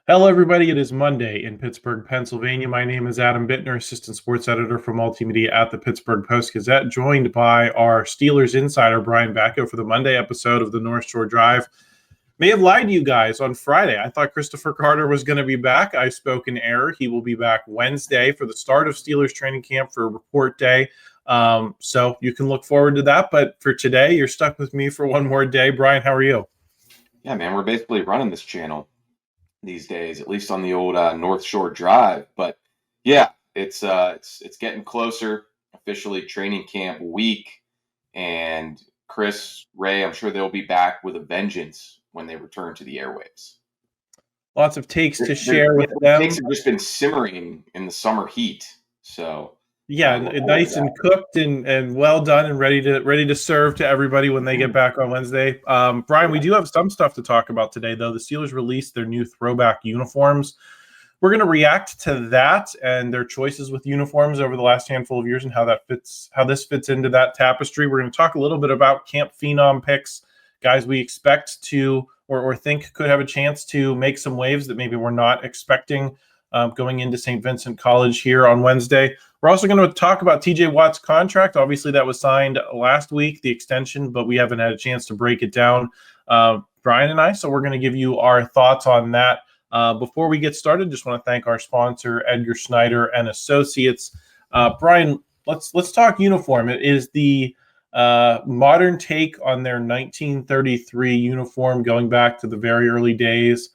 Hello, everybody. It is Monday in Pittsburgh, Pennsylvania. My name is Adam Bittner, assistant sports editor for multimedia at the Pittsburgh Post-Gazette, joined by our Steelers insider, Brian Batko, for the Monday episode of the North Shore Drive. May have lied to you guys on Friday. I thought Christopher Carter was going to be back. I spoke in error. He will be back Wednesday for the start of Steelers training camp for report day. So you can look forward to that. But for today, you're stuck with me for one more day. Brian, how are you? Yeah, man, we're basically running this channel these days, at least on the old North Shore Drive. But yeah, it's getting closer. Officially training camp week, and Chris, Ray, I'm sure they'll be back with a vengeance when they return to the airwaves. Lots of takes to share with them. Takes have just been simmering in the summer heat, so yeah, nice and cooked and well done and ready to serve to everybody when they get back on Wednesday. Brian, we do have some stuff to talk about today, though. The Steelers released their new throwback uniforms. We're going to react to that and their choices with uniforms over the last handful of years and how this fits into that tapestry. We're going to talk a little bit about camp phenom picks, guys we expect to or think could have a chance to make some waves that maybe we're not expecting going into Saint Vincent College here on Wednesday. We're also going to talk about TJ Watt's contract. Obviously, that was signed last week, the extension, but we haven't had a chance to break it down, Brian and I. So we're going to give you our thoughts on that. Before we get started, just want to thank our sponsor, Edgar Snyder and Associates. Brian, let's talk uniform. It is the modern take on their 1933 uniform, going back to the very early days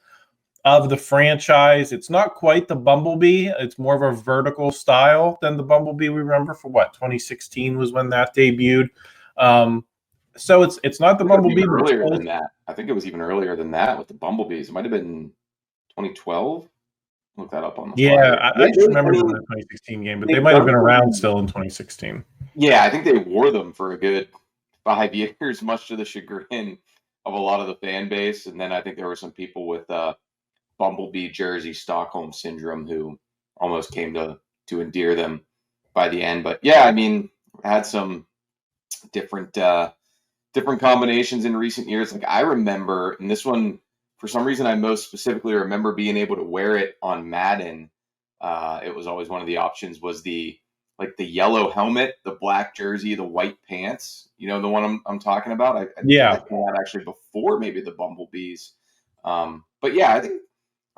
of the franchise. It's not quite the bumblebee. It's more of a vertical style than the bumblebee we remember for 2016 was when that debuted. So it's not the bumblebee. Earlier than that. I think it was even earlier than that with the bumblebees. It might have been 2012. Look that up on the fly. I just remember the 2016 game, but they might have been around still in 2016. Yeah, I think they wore them for a good 5 years, much to the chagrin of a lot of the fan base. And then I think there were some people with bumblebee jersey Stockholm syndrome who almost came to endear them by the end. But yeah, I mean, had some different combinations in recent years. Like I remember, and this one, for some reason, I most specifically remember being able to wear it on Madden. It was always one of the options was the yellow helmet, the black jersey, the white pants. You know, the one I'm talking about. I think that actually before maybe the bumblebees. But yeah, I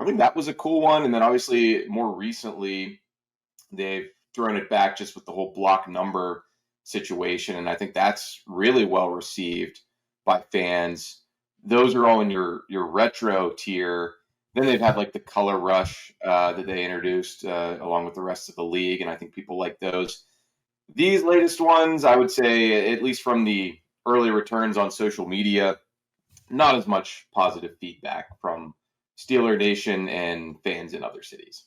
think that was a cool one. And then obviously more recently, they've thrown it back just with the whole block number situation. And I think that's really well received by fans. Those are all in your retro tier. Then they've had like the color rush that they introduced along with the rest of the league. And I think people like those. These latest ones, I would say, at least from the early returns on social media, not as much positive feedback from Steeler Nation and fans in other cities.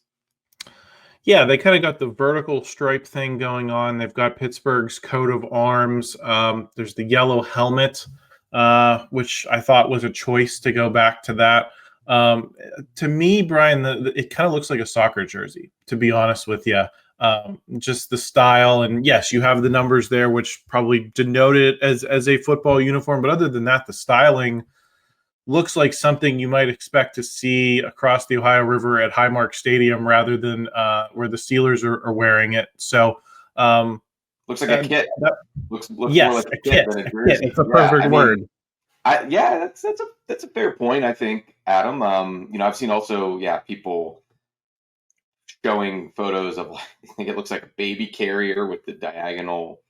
Yeah, they kind of got the vertical stripe thing going on. They've got Pittsburgh's coat of arms. There's the yellow helmet, which I thought was a choice to go back to that. To me, Brian, it kind of looks like a soccer jersey, to be honest with you. Just the style. And yes, you have the numbers there, which probably denote it as a football uniform. But other than that, the styling looks like something you might expect to see across the Ohio River at Highmark Stadium rather than where the Steelers are wearing it. So looks like a kit. Looks yes, more like a kit. Than a jersey. It's a perfect word. That's a fair point, I think, Adam. I've seen also, people showing photos of, I think it looks like a baby carrier with the diagonal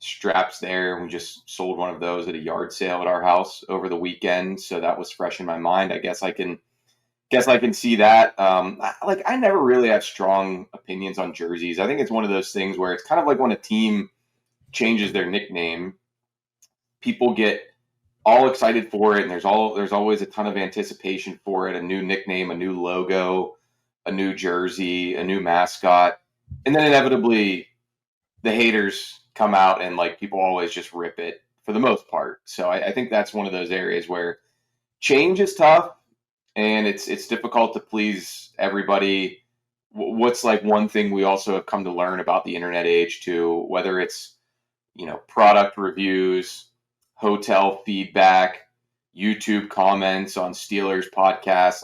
straps there. We just sold one of those at a yard sale at our house over the weekend, so that was fresh in my mind. I guess I can see that. I never really have strong opinions on jerseys. I think it's one of those things where it's kind of like when a team changes their nickname, people get all excited for it, and there's always a ton of anticipation for it. A new nickname, a new logo, a new jersey, a new mascot, and then inevitably the haters come out and people always just rip it for the most part. So I think that's one of those areas where change is tough and it's difficult to please everybody. What's one thing we also have come to learn about the internet age too, whether it's, product reviews, hotel feedback, YouTube comments on Steelers podcasts,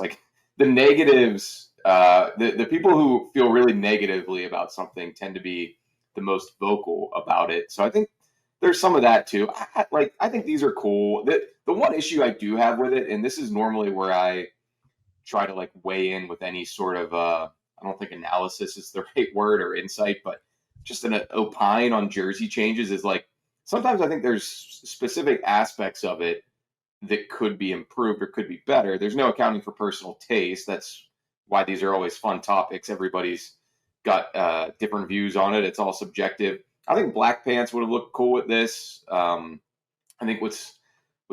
the negatives, the people who feel really negatively about something tend to be the most vocal about it. So I think there's some of that too. I think these are cool. The one issue I do have with it, and this is normally where I try to like weigh in with any sort of I don't think analysis is the right word or insight, but just an opine on jersey changes is like sometimes I think there's specific aspects of it that could be improved or could be better. There's no accounting for personal taste. That's why these are always fun topics. Everybody's got different views on it. It's all subjective. I think black pants would have looked cool with this. I think what's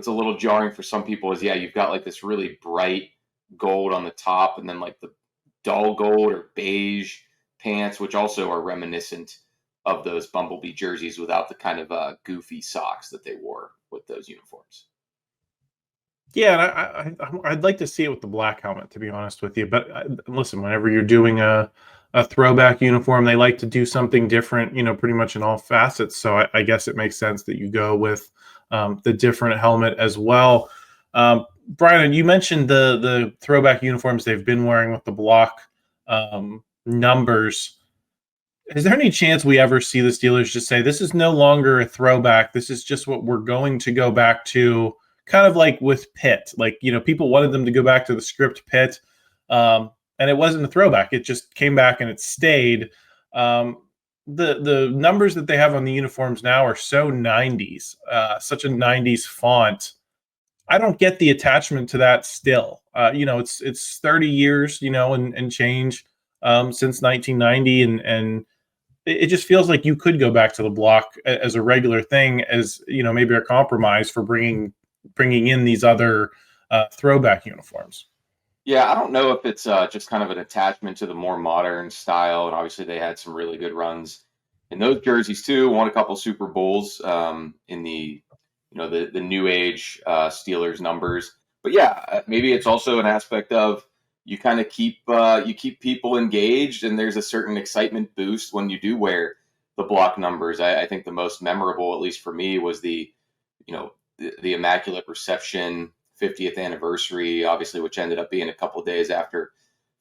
a little jarring for some people is, yeah, you've got like this really bright gold on the top and then like the dull gold or beige pants, which also are reminiscent of those Bumblebee jerseys without the kind of goofy socks that they wore with those uniforms. Yeah, and I'd like to see it with the black helmet, to be honest with you. But listen, whenever you're doing a throwback uniform, they like to do something different, pretty much in all facets. So I guess it makes sense that you go with the different helmet as well. Brian, you mentioned the throwback uniforms they've been wearing with the block numbers. Is there any chance we ever see the Steelers just say, this is no longer a throwback, this is just what we're going to go back to, kind of like with Pitt? Like, people wanted them to go back to the script Pitt, and it wasn't a throwback. It just came back and it stayed. The numbers that they have on the uniforms now are so 90s, such a 90s font. I don't get the attachment to that still. It's 30 years, and change since 1990, and it just feels like you could go back to the block as a regular thing, as maybe a compromise for bringing in these other throwback uniforms. Yeah, I don't know if it's just kind of an attachment to the more modern style, and obviously they had some really good runs in those jerseys too. Won a couple Super Bowls in the the new age Steelers numbers. But yeah, maybe it's also an aspect of you kind of keep people engaged, and there's a certain excitement boost when you do wear the block numbers. I think the most memorable, at least for me, was the Immaculate Reception 50th anniversary, obviously, which ended up being a couple of days after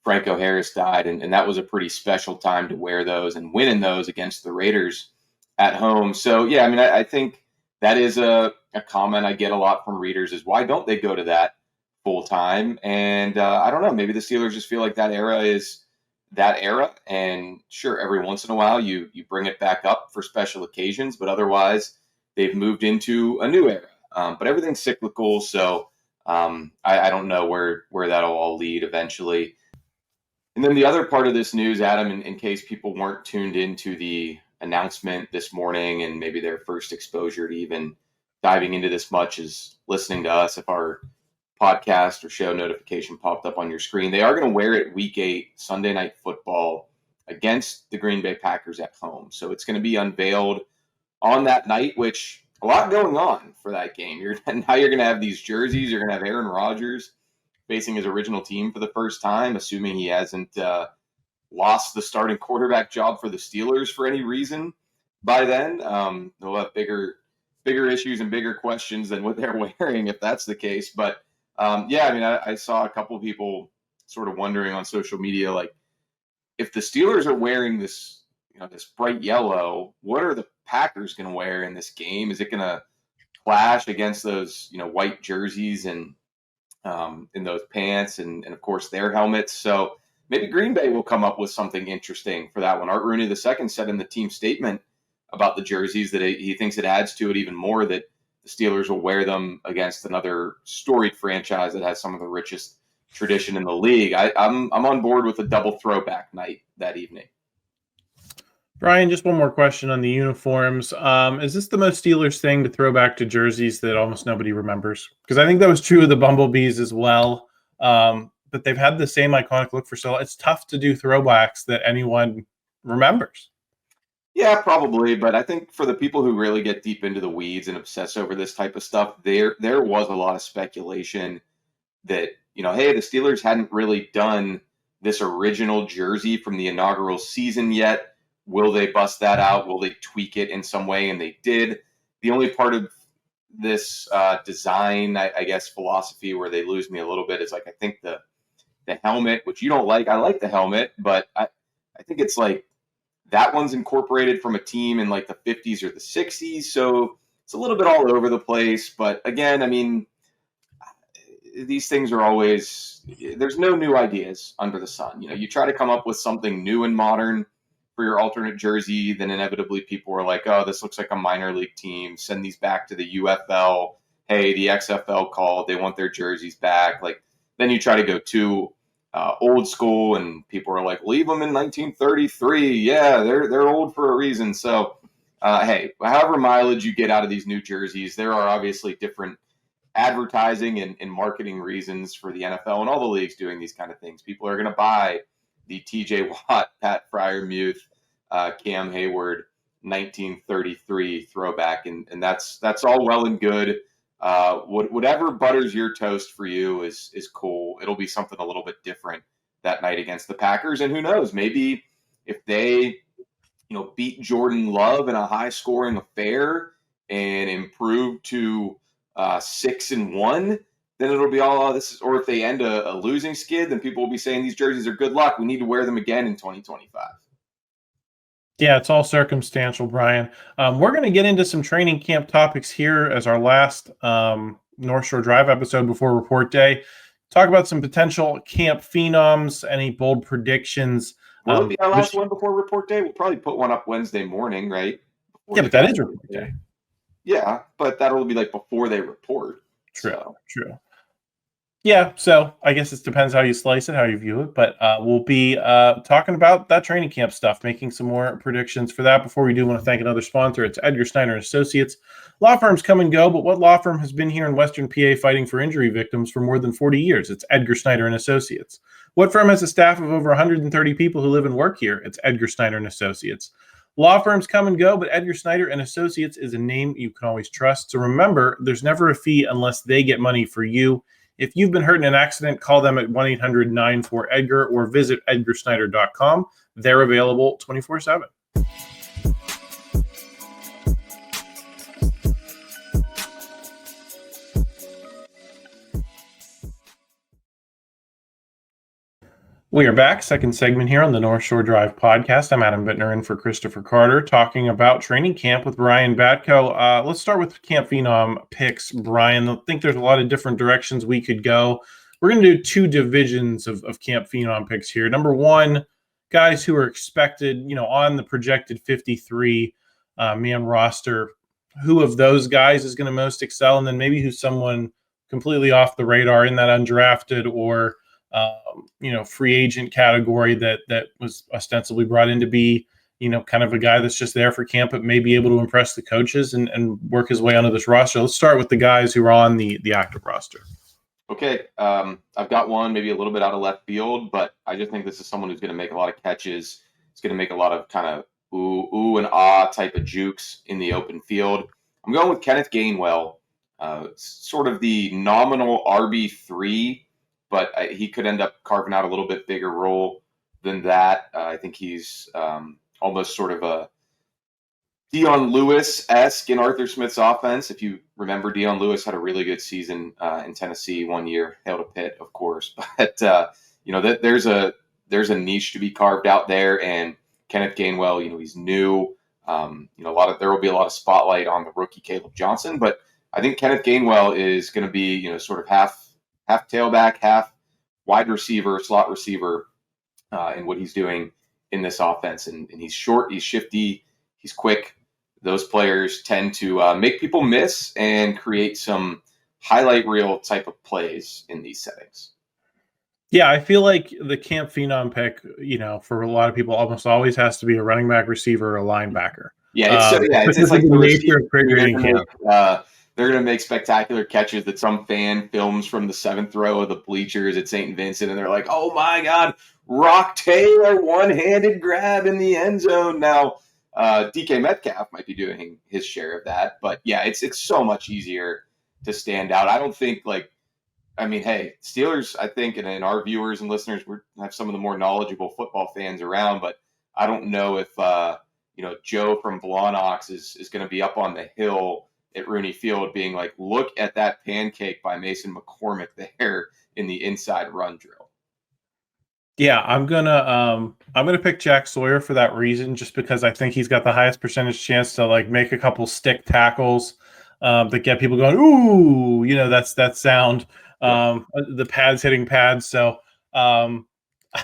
Franco Harris died, and that was a pretty special time to wear those and win in those against the Raiders at home. So yeah, I mean, I think that is a comment I get a lot from readers is, why don't they go to that full time? And I don't know, maybe the Steelers just feel like that era is that era, and sure, every once in a while you bring it back up for special occasions, but otherwise they've moved into a new era. But everything's cyclical, so I don't know where that'll all lead eventually. And then the other part of this news, Adam, in case people weren't tuned into the announcement this morning and maybe their first exposure to even diving into this much is listening to us, if our podcast or show notification popped up on your screen, they are going to wear it Week 8 Sunday Night Football against the Green Bay Packers at home. So it's going to be unveiled on that night, which a lot going on for that game. Now you're going to have these jerseys. You're going to have Aaron Rodgers facing his original team for the first time, assuming he hasn't lost the starting quarterback job for the Steelers for any reason by then. They'll have bigger issues and bigger questions than what they're wearing if that's the case. But yeah, I mean, I saw a couple of people sort of wondering on social media, like, if the Steelers are wearing this, this bright yellow, what are the Packers going to wear in this game? Is it going to clash against those, white jerseys and in those pants and of course their helmets? So maybe Green Bay will come up with something interesting for that one. Art Rooney II said in the team statement about the jerseys that he thinks it adds to it even more that the Steelers will wear them against another storied franchise that has some of the richest tradition in the league. I'm on board with a double throwback night that evening. Brian, just one more question on the uniforms. Is this the most Steelers thing to throw back to jerseys that almost nobody remembers? Because I think that was true of the Bumblebees as well. But they've had the same iconic look for so long. It's tough to do throwbacks that anyone remembers. Yeah, probably. But I think for the people who really get deep into the weeds and obsess over this type of stuff, there was a lot of speculation that, hey, the Steelers hadn't really done this original jersey from the inaugural season yet. Will they bust that out? Will they tweak it in some way? And they did. The only part of this design, I guess, philosophy where they lose me a little bit is, like, I think the The helmet, which you don't like, I like the helmet, but I think it's like that one's incorporated from a team in like the 50s or the 60s. So it's a little bit all over the place. But again, I mean, these things are always, there's no new ideas under the sun. You try to come up with something new and modern for your alternate jersey, then inevitably people are like, oh, this looks like a minor league team. Send these back to the UFL. Hey, the XFL called. They want their jerseys back. Like, then you try to go too old school, and people are like, leave them in 1933. Yeah, they're old for a reason. So, hey, however mileage you get out of these new jerseys, there are obviously different advertising and marketing reasons for the NFL and all the leagues doing these kind of things. People are going to buy the TJ Watt, Pat Fryermuth, Cam Heyward 1933 throwback, and that's all well and good. Whatever butters your toast for you is cool. It'll be something a little bit different that night against the Packers, and who knows, maybe if they beat Jordan Love in a high scoring affair and improve to 6-1, then it'll be all this is, or if they end a losing skid, then people will be saying these jerseys are good luck. We need to wear them again in 2025. Yeah, it's all circumstantial, Brian. We're going to get into some training camp topics here as our last North Shore Drive episode before report day. Talk about some potential camp phenoms, any bold predictions. Will it be our last one before report day? We'll probably put one up Wednesday morning, right? Yeah, but that is report day. Yeah, but that'll be like before they report. True. Yeah, so I guess it depends how you slice it, how you view it. But we'll be talking about that training camp stuff, making some more predictions for that. Before we do, want to thank another sponsor. It's Edgar Snyder Associates. Law firms come and go, but what law firm has been here in Western PA fighting for injury victims for more than 40 years? It's Edgar Snyder Associates. What firm has a staff of over 130 people who live and work here? It's Edgar Snyder Associates. Law firms come and go, but Edgar Snyder Associates is a name you can always trust. So remember, there's never a fee unless they get money for you. If you've been hurt in an accident, call them at 1-800-94-EDGAR or visit edgarsnyder.com. They're available 24/7. We are back, second segment here on the North Shore Drive podcast. I'm Adam Bittner in for Christopher Carter, talking about training camp with Brian Batko. Let's start with Camp Phenom picks, Brian. I think there's a lot of different directions we could go. We're going to do two divisions of Camp Phenom picks here. Number one, guys who are expected, on the projected 53-man roster. Who of those guys is going to most excel? And then maybe who's someone completely off the radar in that undrafted or free agent category that was ostensibly brought in to be, kind of a guy that's just there for camp, but may be able to impress the coaches and work his way onto this roster. Let's start with the guys who are on the active roster. Okay. I've got one maybe a little bit out of left field, but I just think this is someone who's going to make a lot of catches. It's going to make a lot of kind of ooh and ah type of jukes in the open field. I'm going with Kenneth Gainwell, sort of the nominal RB3, but he could end up carving out a little bit bigger role than that. I think he's almost sort of a Dion Lewis-esque in Arthur Smith's offense. If you remember, Dion Lewis had a really good season in Tennessee one year, hailed a pit, of course. But there's a niche to be carved out there, and Kenneth Gainwell, he's new. There will be a lot of spotlight on the rookie Caleb Johnson, but I think Kenneth Gainwell is going to be, sort of half tailback, half wide receiver, slot receiver in what he's doing in this offense. And he's short, he's shifty, he's quick. Those players tend to make people miss and create some highlight reel type of plays in these settings. Yeah, I feel like the Camp Phenom pick, for a lot of people, almost always has to be a running back, receiver, or a linebacker. Yeah, it's like the nature of creating camp. They're going to make spectacular catches that some fan films from the 7th row of the bleachers at Saint Vincent, and they're like, oh, my God, Rock Taylor, one-handed grab in the end zone. Now, DK Metcalf might be doing his share of that, but, yeah, it's so much easier to stand out. I don't think, Steelers, I think, and our viewers and listeners, we have some of the more knowledgeable football fans around, but I don't know if, Joe from Blawnox is going to be up on the hill at Rooney Field being like, look at that pancake by Mason McCormick there in the inside run drill. Yeah, I'm gonna pick Jack Sawyer for that reason, just because I think he's got the highest percentage chance to like make a couple stick tackles that get people going. Ooh, that's that sound. Yep. The pads hitting pads. So um,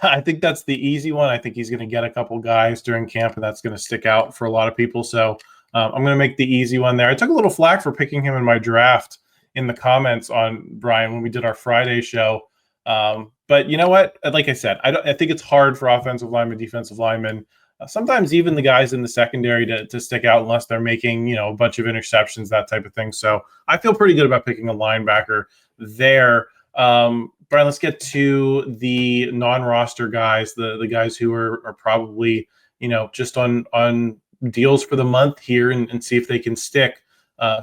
I think that's the easy one. I think he's going to get a couple guys during camp, and that's going to stick out for a lot of people. So I'm going to make the easy one there. I took a little flack for picking him in my draft in the comments on Brian when we did our Friday show. But you know what? Like I said, I think it's hard for offensive linemen, defensive linemen, sometimes even the guys in the secondary to stick out unless they're making, a bunch of interceptions, that type of thing. So I feel pretty good about picking a linebacker there. Brian, let's get to the non-roster guys, the guys who are probably, just on deals for the month here and see if they can stick.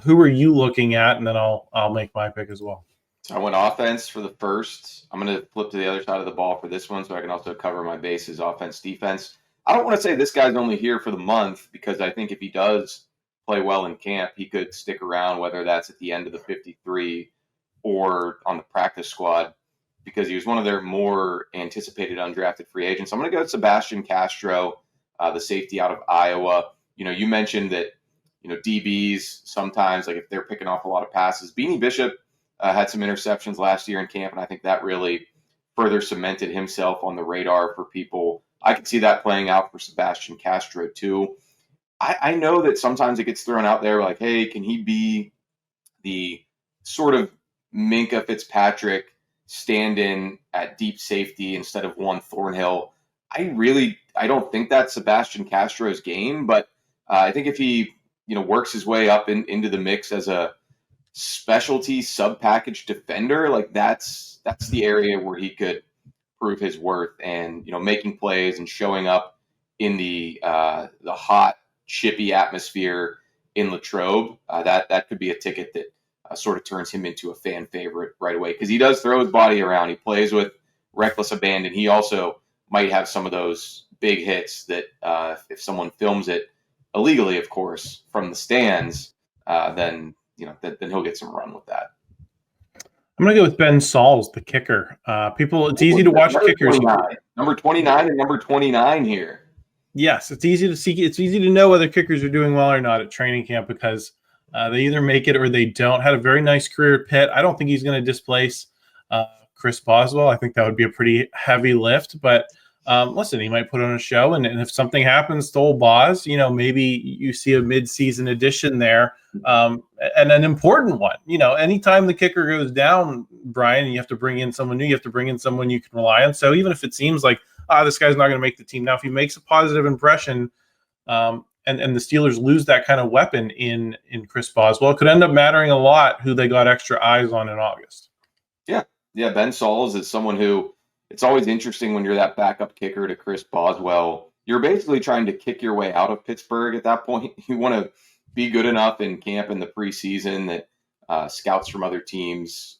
Who are you looking at? And then I'll make my pick as well. So I went offense for the first. I'm going to flip to the other side of the ball for this one so I can also cover my bases, offense, defense. I don't want to say this guy's only here for the month, because I think if he does play well in camp, he could stick around, whether that's at the end of the 53 or on the practice squad, because he was one of their more anticipated undrafted free agents. I'm going to go with Sebastian Castro, the safety out of Iowa. You mentioned that, DBs sometimes, like if they're picking off a lot of passes, Beanie Bishop had some interceptions last year in camp, and I think that really further cemented himself on the radar for people. I could see that playing out for Sebastian Castro too. I know that sometimes it gets thrown out there like, hey, can he be the sort of Minka Fitzpatrick stand-in at deep safety instead of Juan Thornhill? I don't think that's Sebastian Castro's game, but I think if he works his way up into the mix as a specialty sub-package defender, like that's the area where he could prove his worth, and making plays and showing up in the hot, chippy atmosphere in Latrobe. That could be a ticket that sort of turns him into a fan favorite right away, because he does throw his body around. He plays with reckless abandon. He also might have some of those big hits that if someone films it illegally, of course, from the stands, then he'll get some run with that. I'm going to go with Ben Sauls, the kicker. It's easy to watch kickers. Number 29 and number 29 here. Yes, it's easy to see. It's easy to know whether kickers are doing well or not at training camp, because they either make it or they don't. Had a very nice career at Pitt. I don't think he's going to displace Chris Boswell. I think that would be a pretty heavy lift, but listen, he might put on a show, and if something happens to old Boz, maybe you see a mid-season addition there, and an important one. Anytime the kicker goes down, Brian, you have to bring in someone new. You have to bring in someone you can rely on. So even if it seems like, this guy's not going to make the team, now if he makes a positive impression, and the Steelers lose that kind of weapon in Chris Boswell, it could end up mattering a lot who they got extra eyes on in August. Yeah, Ben Sauls is someone who, it's always interesting when you're that backup kicker to Chris Boswell. You're basically trying to kick your way out of Pittsburgh at that point. You want to be good enough in camp in the preseason that scouts from other teams,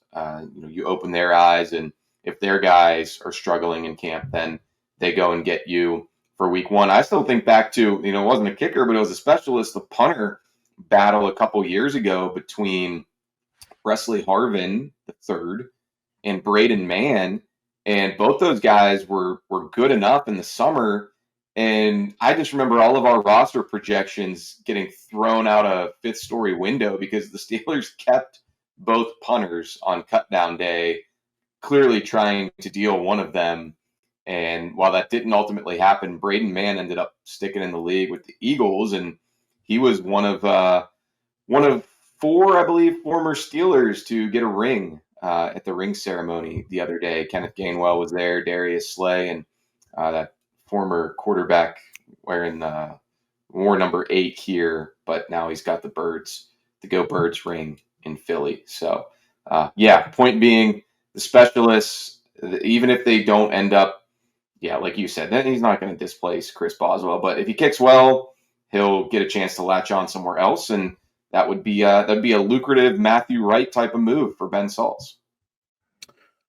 you open their eyes, and if their guys are struggling in camp, then they go and get you for week one. I still think back to, it wasn't a kicker, but it was a specialist, the punter battle a couple years ago between Presley Harvin, the third, and Braden Mann. And both those guys were good enough in the summer. And I just remember all of our roster projections getting thrown out a fifth-story window because the Steelers kept both punters on cutdown day, clearly trying to deal one of them. And while that didn't ultimately happen, Braden Mann ended up sticking in the league with the Eagles, and he was one of four, I believe, former Steelers to get a ring at the ring ceremony the other day. Kenneth Gainwell was there, Darius Slay, and that former quarterback wearing wore number 8 here, but now he's got the Go Birds ring in Philly. So, point being, the specialists, even if they don't end up, like you said, then he's not going to displace Chris Boswell. But if he kicks well, he'll get a chance to latch on somewhere else, and that would be a lucrative Matthew Wright type of move for Ben Sauls.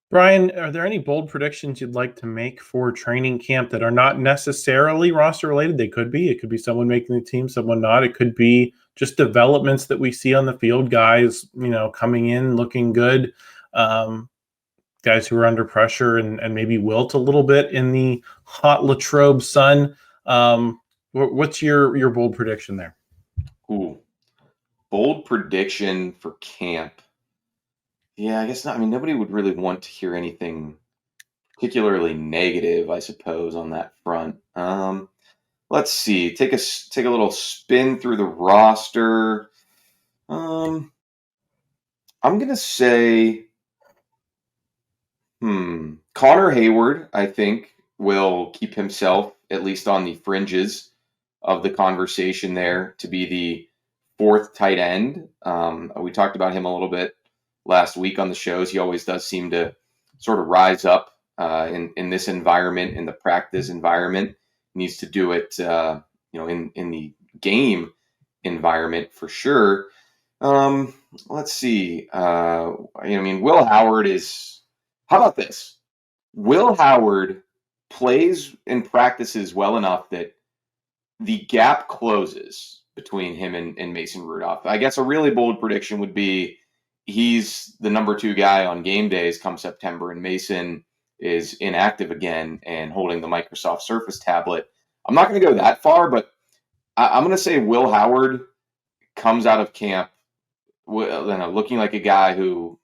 Brian, are there any bold predictions you'd like to make for training camp that are not necessarily roster related? They could be. It could be someone making the team, someone not. It could be just developments that we see on the field, guys, coming in looking good. guys who are under pressure and maybe wilt a little bit in the hot Latrobe sun. What's your bold prediction there? Ooh, bold prediction for camp. Yeah, I guess not. I mean, nobody would really want to hear anything particularly negative, I suppose, on that front. Let's see. Take a little spin through the roster. I'm gonna say, Connor Heyward, I think, will keep himself at least on the fringes of the conversation there to be the fourth tight end. We talked about him a little bit last week on the shows. He always does seem to sort of rise up in this environment, in the practice environment. Needs to do it, in the game environment for sure. Let's see. Will Howard is. How about this? Will Howard plays and practices well enough that the gap closes between him and Mason Rudolph. I guess a really bold prediction would be he's the number 2 guy on game days come September, and Mason is inactive again and holding the Microsoft Surface tablet. I'm not going to go that far, but I'm going to say Will Howard comes out of camp looking like a guy who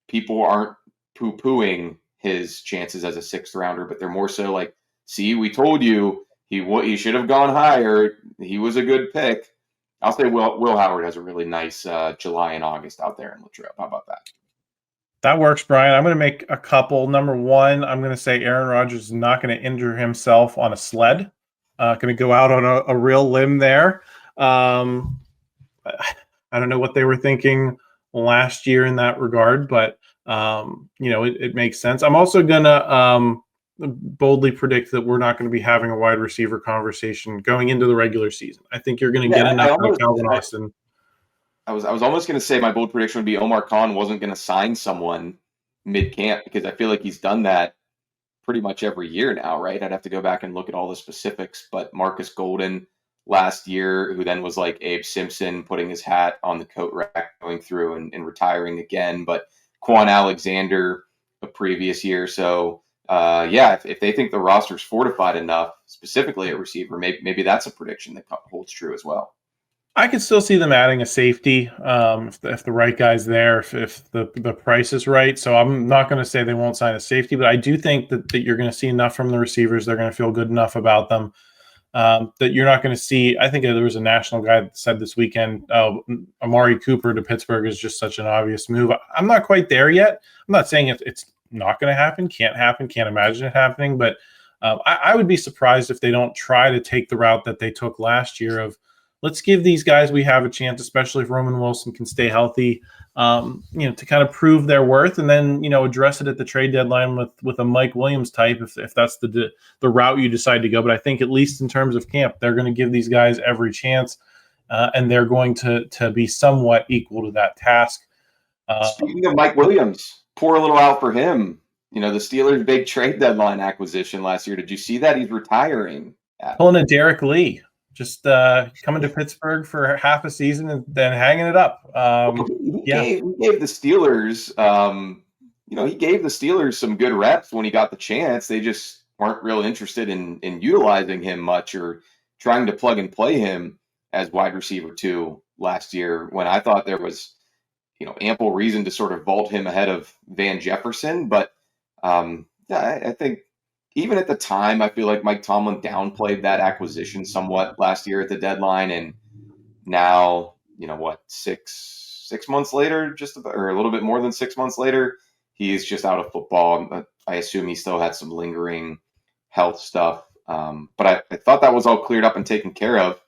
people aren't poo-pooing his chances as a 6th rounder, but they're more so like, see, we told you he should have gone higher. He was a good pick. I'll say Will Howard has a really nice July and August out there in Latrobe. How about that? That works, Brian. I'm going to make a couple. Number one, I'm going to say Aaron Rodgers is not going to injure himself on a sled. Going to go out on a real limb there. I don't know what they were thinking last year in that regard, but it makes sense. I'm also going to boldly predict that we're not going to be having a wide receiver conversation going into the regular season. I think you're going to get enough out of Calvin Austin. I was almost going to say my bold prediction would be Omar Khan wasn't going to sign someone mid-camp, because I feel like he's done that pretty much every year now, right? I'd have to go back and look at all the specifics, but Marcus Golden last year, who then was like Abe Simpson putting his hat on the coat rack, going through and retiring again, but Quan Alexander a previous year. So if they think the roster's fortified enough, specifically at receiver, maybe that's a prediction that holds true as well. I could still see them adding a safety if the right guy's there, if the price is right. So I'm not going to say they won't sign a safety, but I do think that you're going to see enough from the receivers. They're going to feel good enough about them that you're not going to see. I think there was a national guy that said this weekend, Amari Cooper to Pittsburgh is just such an obvious move. I'm not quite there yet. I'm not saying it's not going to happen, can't imagine it happening, but I would be surprised if they don't try to take the route that they took last year of, let's give these guys we have a chance, especially if Roman Wilson can stay healthy, to kind of prove their worth, and then address it at the trade deadline with a Mike Williams type if that's the route you decide to go. But I think at least in terms of camp, they're going to give these guys every chance, and they're going to be somewhat equal to that task. Speaking of Mike Williams, pour a little out for him. The Steelers' big trade deadline acquisition last year. Did you see that? He's retiring. Pulling a Derek Lee. Just coming to Pittsburgh for half a season and then hanging it up. He gave the Steelers, he gave the Steelers some good reps when he got the chance. They just weren't real interested in utilizing him much or trying to plug and play him as wide receiver 2 last year, when I thought there was, ample reason to sort of vault him ahead of Van Jefferson. But I think, even at the time, I feel like Mike Tomlin downplayed that acquisition somewhat last year at the deadline. And now, 6 months later, or a little bit more than 6 months later, he's just out of football. I assume he still had some lingering health stuff. But I thought that was all cleared up and taken care of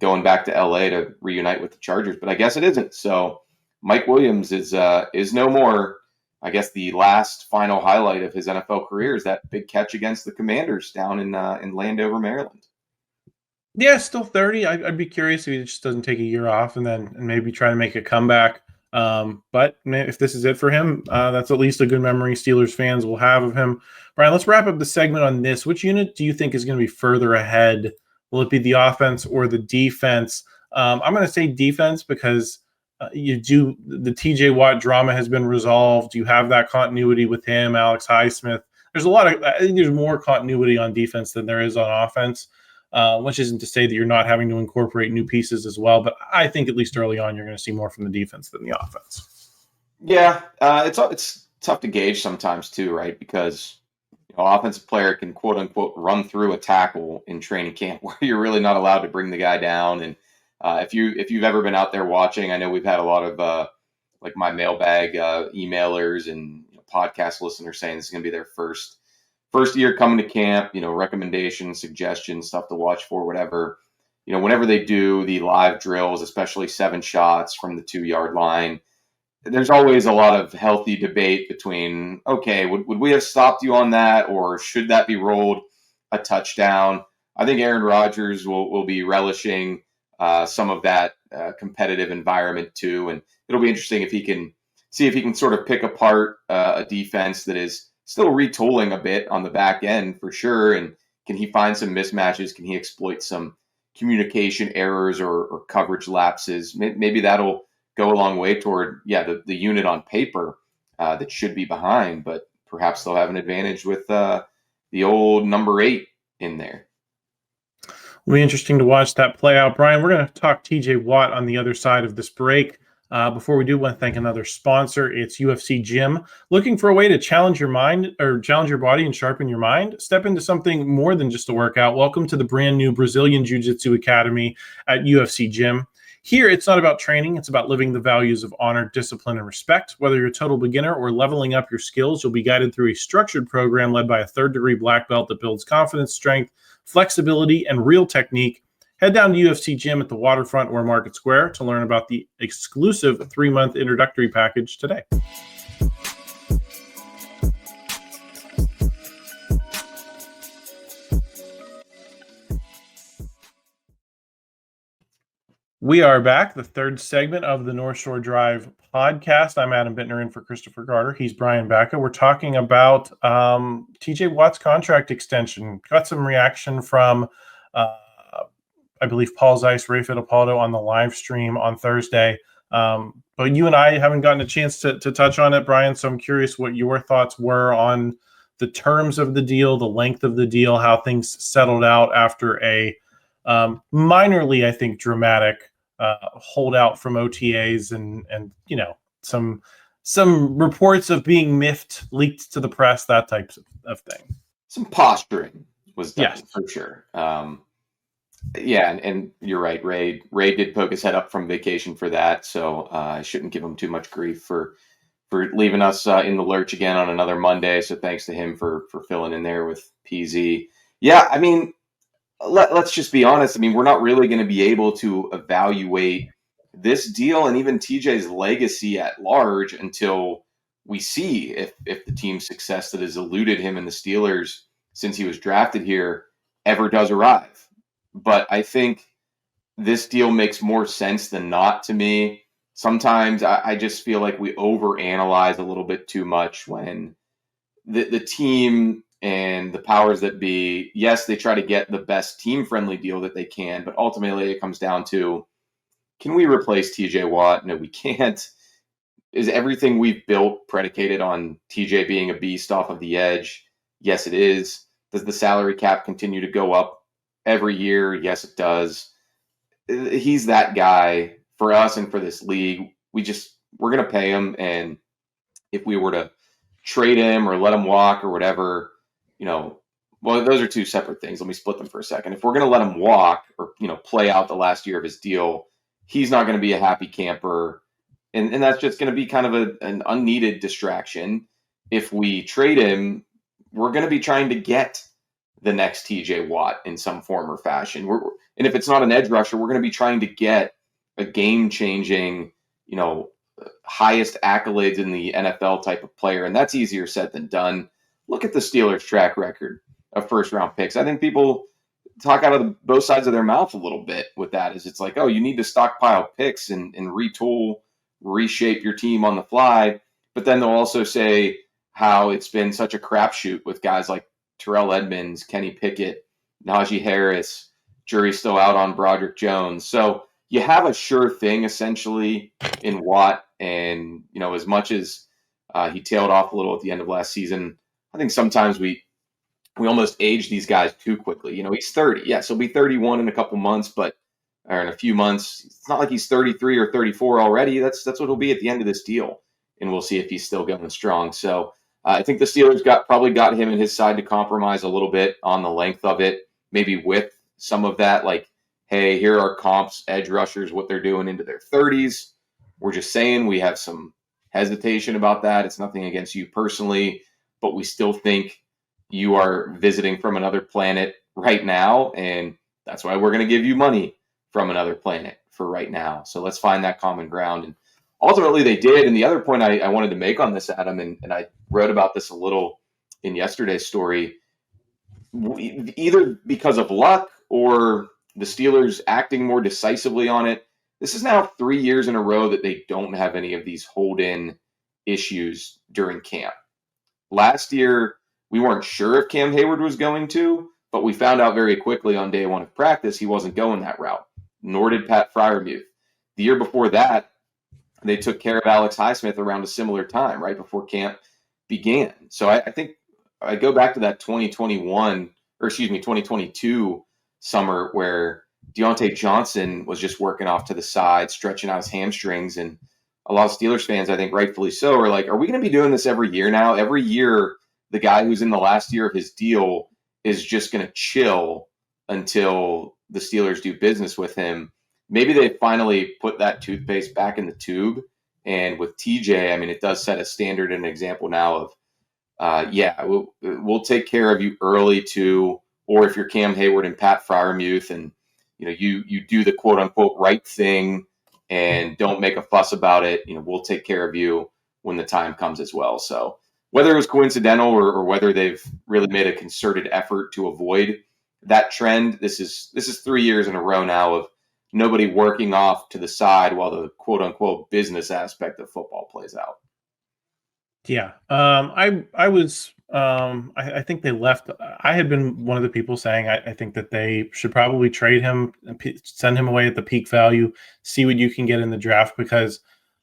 going back to LA to reunite with the Chargers. But I guess it isn't. So Mike Williams is no more. I guess the last final highlight of his NFL career is that big catch against the Commanders down in Landover, Maryland. Yeah, still 30. I'd be curious if he just doesn't take a year off and maybe try to make a comeback. But if this is it for him, that's at least a good memory Steelers fans will have of him. Brian, let's wrap up the segment on this. Which unit do you think is going to be further ahead? Will it be the offense or the defense? I'm going to say defense because the TJ Watt drama has been resolved. You have that continuity with him, Alex Highsmith. I think there's more continuity on defense than there is on offense, which isn't to say that you're not having to incorporate new pieces as well. But I think at least early on, you're going to see more from the defense than the offense. Yeah, it's tough to gauge sometimes too, right? Because offensive player can quote unquote run through a tackle in training camp where you're really not allowed to bring the guy down. And if you've ever been out there watching, I know we've had a lot of like my mailbag emailers and podcast listeners saying this is going to be their first year coming to camp. Recommendations, suggestions, stuff to watch for, whatever. Whenever they do the live drills, especially 7 shots from the 2-yard line, there's always a lot of healthy debate between, okay, would we have stopped you on that, or should that be rolled a touchdown? I think Aaron Rodgers will be relishing some of that competitive environment too, and it'll be interesting if he can sort of pick apart a defense that is still retooling a bit on the back end for sure, and can he find some mismatches? Can he exploit some communication errors or coverage lapses? Maybe that'll go a long way toward, the unit on paper that should be behind, but perhaps they'll have an advantage with the old number 8 in there. It'll be interesting to watch that play out. Brian, we're going to talk TJ Watt on the other side of this break. Before we do, want to thank another sponsor. It's UFC Gym. Looking for a way to challenge your mind or challenge your body and sharpen your mind? Step into something more than just a workout. Welcome to the brand new Brazilian Jiu-Jitsu Academy at UFC Gym. Here, it's not about training. It's about living the values of honor, discipline, and respect. Whether you're a total beginner or leveling up your skills, you'll be guided through a structured program led by a 3rd-degree black belt that builds confidence, strength, flexibility, and real technique. Head down to UFC Gym at the Waterfront or Market Square to learn about the exclusive 3-month introductory package today. We are back, the 3rd segment of the North Shore Drive podcast. I'm Adam Bittner in for Christopher Carter. He's Brian Batko. We're talking about TJ Watt's contract extension. Got some reaction from, I believe, Paul Zeiss, Ray Fittipaldo on the live stream on Thursday. But you and I haven't gotten a chance to touch on it, Brian, so I'm curious what your thoughts were on the terms of the deal, the length of the deal, how things settled out after a minorly, I think, dramatic holdout from OTAs and some reports of being miffed, leaked to the press, that type of thing. Some posturing was done, yes, for sure. And you're right. Ray did poke his head up from vacation for that, so I shouldn't give him too much grief for leaving us in the lurch again on another Monday. So thanks to him for filling in there with PZ. Yeah, I mean, let's just be honest. I mean, we're not really going to be able to evaluate this deal and even TJ's legacy at large until we see if the team's success that has eluded him and the Steelers since he was drafted here ever does arrive. But I think this deal makes more sense than not to me. Sometimes I just feel like we overanalyze a little bit too much when the team and the powers that be, yes, they try to get the best team-friendly deal that they can, but ultimately it comes down to, can we replace TJ Watt? No, we can't. Is everything we've built predicated on TJ being a beast off of the edge? Yes, it is. Does the salary cap continue to go up every year? Yes, it does. He's that guy for us and for this league. We're going to pay him. And if we were to trade him or let him walk or whatever, well, those are two separate things. Let me split them for a second. If we're going to let him walk or, play out the last year of his deal, he's not going to be a happy camper. And that's just going to be kind of an unneeded distraction. If we trade him, we're going to be trying to get the next TJ Watt in some form or fashion. And if it's not an edge rusher, we're going to be trying to get a game-changing, highest accolades in the NFL type of player. And that's easier said than done. Look at the Steelers' track record of first-round picks. I think people talk out of both sides of their mouth a little bit with that. It's like, oh, you need to stockpile picks and retool, reshape your team on the fly. But then they'll also say how it's been such a crapshoot with guys like Terrell Edmonds, Kenny Pickett, Najee Harris, jury's still out on Broderick Jones. So you have a sure thing essentially in Watt. And, as much as he tailed off a little at the end of last season, I think sometimes we almost age these guys too quickly. He's 30. Yes, he'll be 31 in a couple months, or in a few months. It's not like he's 33 or 34 already. That's what he'll be at the end of this deal. And we'll see if he's still going strong. So I think the Steelers probably got him and his side to compromise a little bit on the length of it, maybe with some of that, like, hey, here are comps, edge rushers, what they're doing into their 30s. We're just saying we have some hesitation about that. It's nothing against you personally, but we still think you are visiting from another planet right now, and that's why we're going to give you money from another planet for right now. So let's find that common ground. And ultimately they did. And the other point I wanted to make on this, Adam, and I wrote about this a little in yesterday's story, either because of luck or the Steelers acting more decisively on it, this is now 3 years in a row that they don't have any of these hold-in issues during camp. Last year, we weren't sure if Cam Heyward was going to, but we found out very quickly on day one of practice he wasn't going that route, nor did Pat Freiermuth. The year before that, they took care of Alex Highsmith around a similar time, right before camp began. So I think I go back to that 2022 summer where Deontay Johnson was just working off to the side, stretching out his hamstrings. And a lot of Steelers fans, I think rightfully so, are like, are we going to be doing this every year now? Every year, the guy who's in the last year of his deal is just going to chill until the Steelers do business with him. Maybe they finally put that toothpaste back in the tube. And with TJ, I mean, it does set a standard and an example now of, we'll take care of you early too. Or if you're Cam Heyward and Pat Freiermuth and, you do the quote unquote right thing and don't make a fuss about it, we'll take care of you when the time comes as well. So whether it was coincidental or whether they've really made a concerted effort to avoid that trend, this is 3 years in a row now of nobody working off to the side while the quote unquote business aspect of football plays out. Yeah. I think they left. I had been one of the people saying I think that they should probably trade him, send him away at the peak value, see what you can get in the draft, because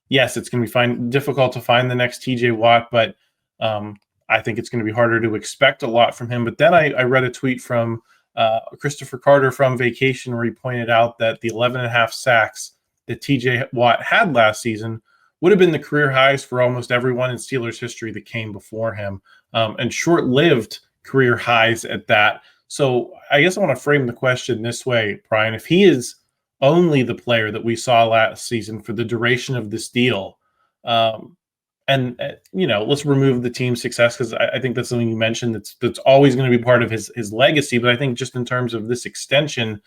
yes, it's going to be difficult to find the next TJ Watt, but I think it's going to be harder to expect a lot from him. But then I read a tweet from Christopher Carter from Vacation where he pointed out that the 11.5 sacks that TJ Watt had last season would have been the career highs for almost everyone in Steelers history that came before him, and short-lived career highs at that. So I guess I want to frame the question this way, Brian. If he is only the player that we saw last season for the duration of this deal, let's remove the team success, because I think that's something you mentioned that's always going to be part of his legacy. But I think just in terms of this extension,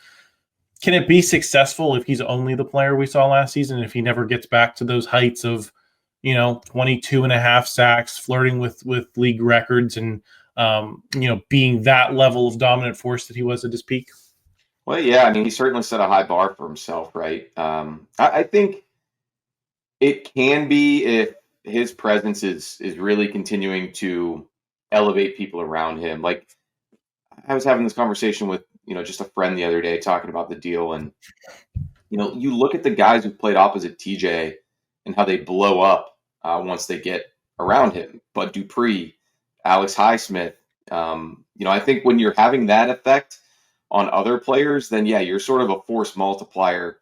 can it be successful if he's only the player we saw last season, if he never gets back to those heights of, 22.5 sacks, flirting with league records, and, being that level of dominant force that he was at his peak? Well, yeah, I mean, he certainly set a high bar for himself, right? I think it can be if his presence is really continuing to elevate people around him. Like, I was having this conversation with, just a friend the other day talking about the deal. And, you look at the guys who played opposite TJ and how they blow up once they get around him. Bud Dupree, Alex Highsmith. I think when you're having that effect on other players, then yeah, you're sort of a force multiplier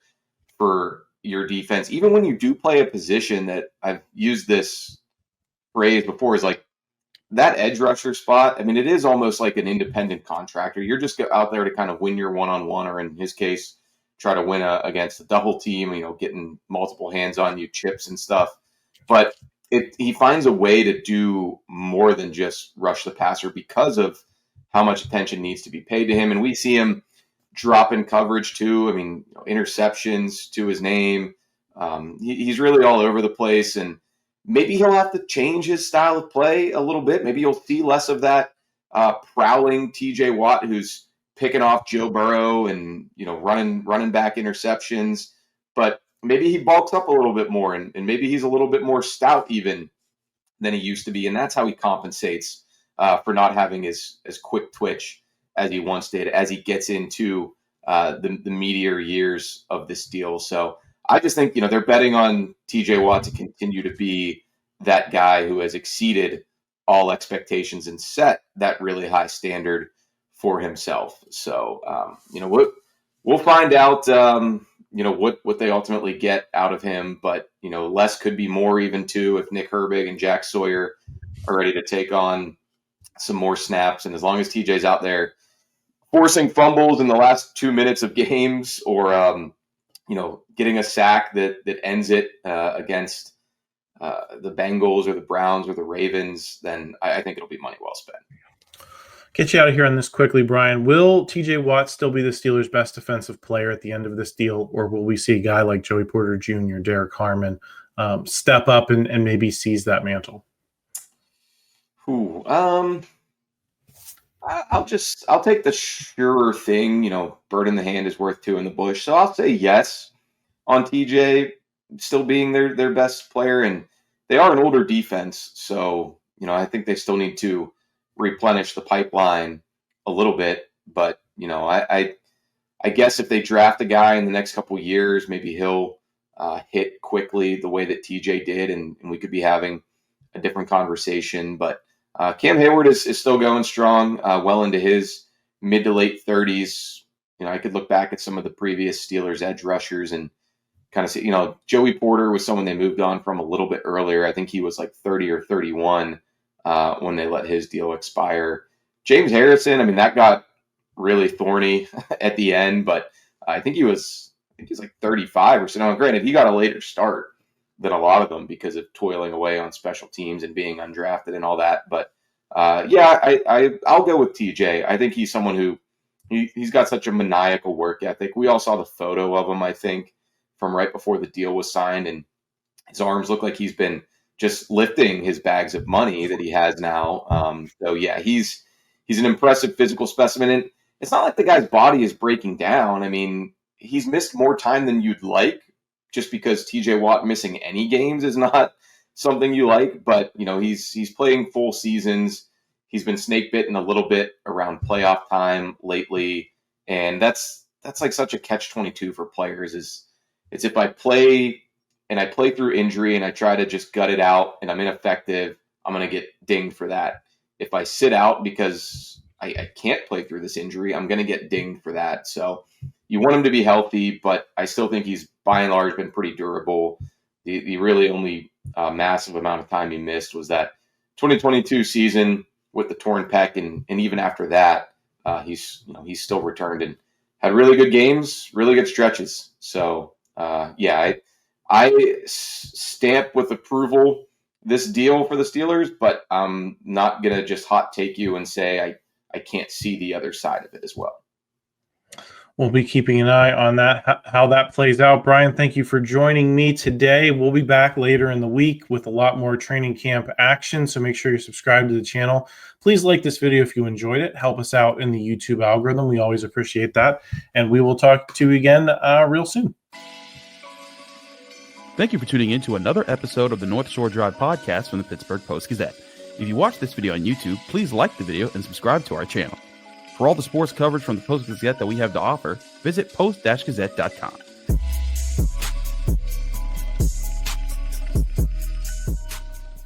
for your defense. Even when you do play a position that I've used this phrase before, is like that edge rusher spot. I mean, it is almost like an independent contractor. You're just out there to kind of win your one-on-one, or in his case, try to win against a double team, getting multiple hands on you, chips and stuff. But he finds a way to do more than just rush the passer because of how much attention needs to be paid to him. And we see him drop in coverage too. I mean, interceptions to his name. He's really all over the place, and maybe he'll have to change his style of play a little bit. Maybe you'll see less of that prowling TJ Watt who's picking off Joe Burrow and running back interceptions. But maybe he bulks up a little bit more, and maybe he's a little bit more stout even than he used to be. And that's how he compensates for not having as quick twitch as he once did, as he gets into the meteor years of this deal. So I just think, they're betting on TJ Watt to continue to be that guy who has exceeded all expectations and set that really high standard for himself. So, we'll find out, what they ultimately get out of him. But, less could be more even too if Nick Herbig and Jack Sawyer are ready to take on some more snaps. And as long as TJ's out there forcing fumbles in the last 2 minutes of games or, getting a sack that ends it against the Bengals or the Browns or the Ravens, then I think it'll be money well spent. Get you out of here on this quickly, Brian. Will TJ Watt still be the Steelers' best defensive player at the end of this deal, or will we see a guy like Joey Porter Jr., Derek Harmon step up and maybe seize that mantle? I'll take the surer thing, bird in the hand is worth two in the bush. So I'll say yes on TJ still being their best player. And they are an older defense. So, I think they still need to replenish the pipeline a little bit. But, I guess if they draft a guy in the next couple of years, maybe he'll hit quickly the way that TJ did. And we could be having a different conversation. But Cam Heyward is still going strong, well into his mid to late 30s. I could look back at some of the previous Steelers edge rushers and kind of see, Joey Porter was someone they moved on from a little bit earlier. I think he was like 30 or 31 when they let his deal expire. James Harrison, that got really thorny at the end, but I think he's like 35 or so. Now, granted, he got a later start than a lot of them because of toiling away on special teams and being undrafted and all that. But I'll go with TJ. I think he's someone who he's got such a maniacal work ethic. We all saw the photo of him, I think, from right before the deal was signed, and his arms look like he's been just lifting his bags of money that he has now. He's an impressive physical specimen, and it's not like the guy's body is breaking down. He's missed more time than you'd like. Just because TJ Watt missing any games is not something you like, but he's playing full seasons. He's been snake bitten a little bit around playoff time lately, and that's like such a catch-22 for players. It's if I play through injury and I try to just gut it out and I'm ineffective, I'm going to get dinged for that. If I sit out because I can't play through this injury, I'm going to get dinged for that. So you want him to be healthy, but I still think he's by and large been pretty durable. The really only massive amount of time he missed was that 2022 season with the torn pec, and even after that, he's still returned and had really good games, really good stretches. So I stamp with approval this deal for the Steelers, but I'm not gonna just hot take you and say I can't see the other side of it as well. We'll be keeping an eye on that, how that plays out. Brian, thank you for joining me today. We'll be back later in the week with a lot more training camp action, so make sure you're subscribed to the channel. Please like this video if you enjoyed it. Help us out in the YouTube algorithm. We always appreciate that. And we will talk to you again real soon. Thank you for tuning in to another episode of the North Shore Drive podcast from the Pittsburgh Post-Gazette. If you watch this video on YouTube, please like the video and subscribe to our channel. For all the sports coverage from the Post-Gazette that we have to offer, visit post-gazette.com.